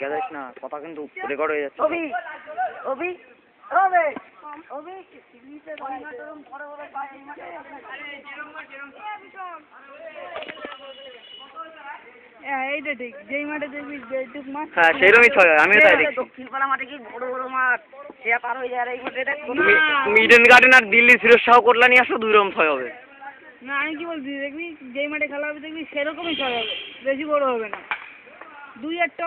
গেছিস না, কথা কিন্তু রেকর্ড হয়ে যাচ্ছে। অভি অভি অভি অভি সিরিজে বানাতরম পরে বলে পায় এই মাঠে এইটা ঠিক যেই মাঠে দেখবি যেটুক মাঠ হ্যাঁ সেইরকমই ছয় হয়, আমিও তাই দেখি। দক্ষিণপাড়া মাঠে কি বড় বড় মাঠ সে পার হয়ে যায় এই মাঠে দেখ তুমি ইডেন গার্ডেন আর দিল্লি ফিরোজশাহ কোটলা নিয়ে আসো, দুই রকম ছয় হবে। না আমি কি বলছি দেখবি যেই মাঠে খেলা হবে দেখবি সেরকমই ছয় হবে, বেশি বড় হবে না। দুই একটা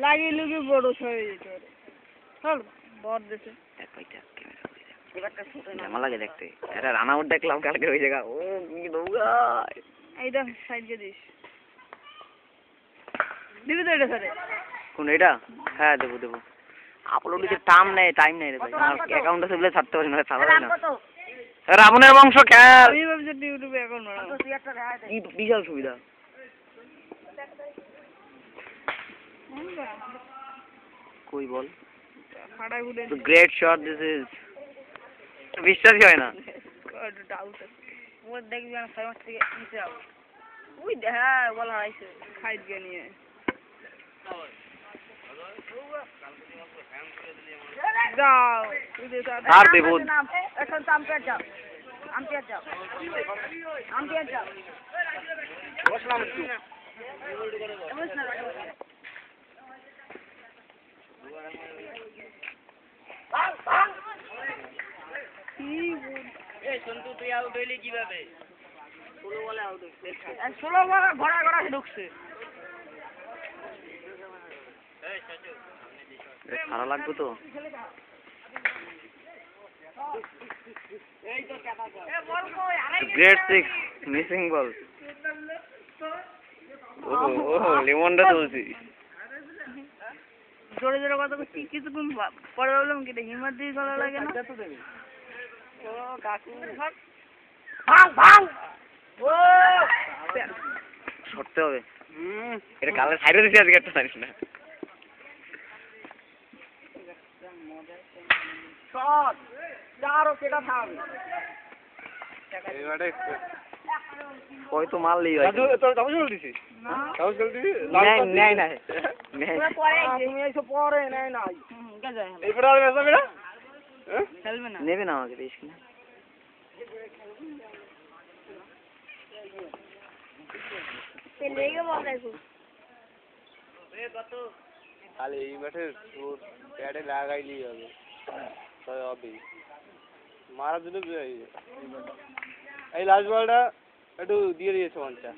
লাগিয়ে লুকিয়ে বড় ছয় হয়ে যেতে পারে। চল বর দেশে আমার লাগে দেখতে, একটা রান আউট দেখলাম কালকে ওই জায়গা, ও কি দৌড়ায়। এইটা সাইডকে দিস, দিবি তো এটা স্যারে? কোন এটা? হ্যাঁ দেবো দেবো। আপলোডে টাইম নেই রে ভাই, আমার অ্যাকাউন্ট আছে বলে ছাড়তে পারি না, ছাড়া যায় না। রাবণের বংশ খেল। আমি ভাবছি ইউটিউবে অ্যাকাউন্ট বানাবো, কি বিশাল সুবিধা। কই বল, ফাটাই ফুটে গ্রেট শট দিস ইজ, বিশ্বাসই হয় না। ডাউট ওর দেখবি আমি 6 মাস থেকে নিচে যাবো ওই হ্যাঁ বলা হয়েছে সাইড গে নিয়ে যাও আর দেবো এখন তো আম্পায়ার যাও আম্পায়ার যাও আম্পায়ার যাও বসলাম একটু। সন্তু তুই আউট হইলি কিভাবে? 16 বলে আউট হইছে, 16 বলে ঘোড়া ঘোড়া ঢুকছে। খারাপ লাগবে তো। গ্রেট 6 মিসিং বল। ওহো লিমনটা তুলছি। জোরে জোরে কথা বলছি, কিছুক্ষণ পরে বললাম কি হিমার দিয়ে গলা লাগে না। ও কাকু ভাঙ ভাঙ ও সরতে হবে। এটা কালে সাইডে দিছি আজকে, একটা জানিস না। শট চারও কেটা থাম এবারে কই তো মারলি ভাই। তোর কাগজ বল দিছিস না? কাগজ বল দিবি? নাই নাই পরে তুমি এসে পরে নাই নাই কে যায় এই পড়া হবে না বেটা? খেলবে না, নেবে না আমাকে বেশ কিনা। লেগে বল দেখো এ কত খালি এই মাঠে তোর প্যাডে লাগাইলি হবে, তাই হবে মারার জন্য। এই লাস্ট বলটা একটু দিয়ে দিয়েছে মনটা,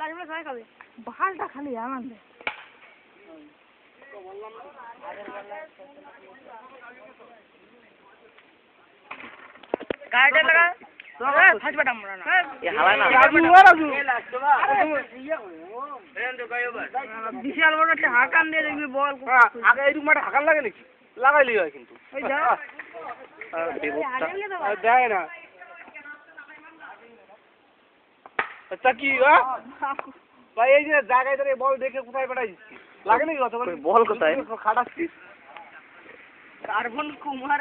লাগবে সবাই খাবে বালটা খালি আনন্দ গাড়িটা লাগা ফাজ বাটা আমরা না এ হালা না বিশাল বড় একটা হাকান দিয়ে দেখবি বল আগে এই মাঠে হাকান লাগে নাকি? লাগাইলি হয় কিন্তু ওই যা দেয় না। আচ্ছা কি ভাই এই যে জায়গায় ধরে বল দেখে কোথায় পাঠাই দিচ্ছি লাগে নাকি? বল কোথায় খাটাচ্ছিস কার্বন কুমার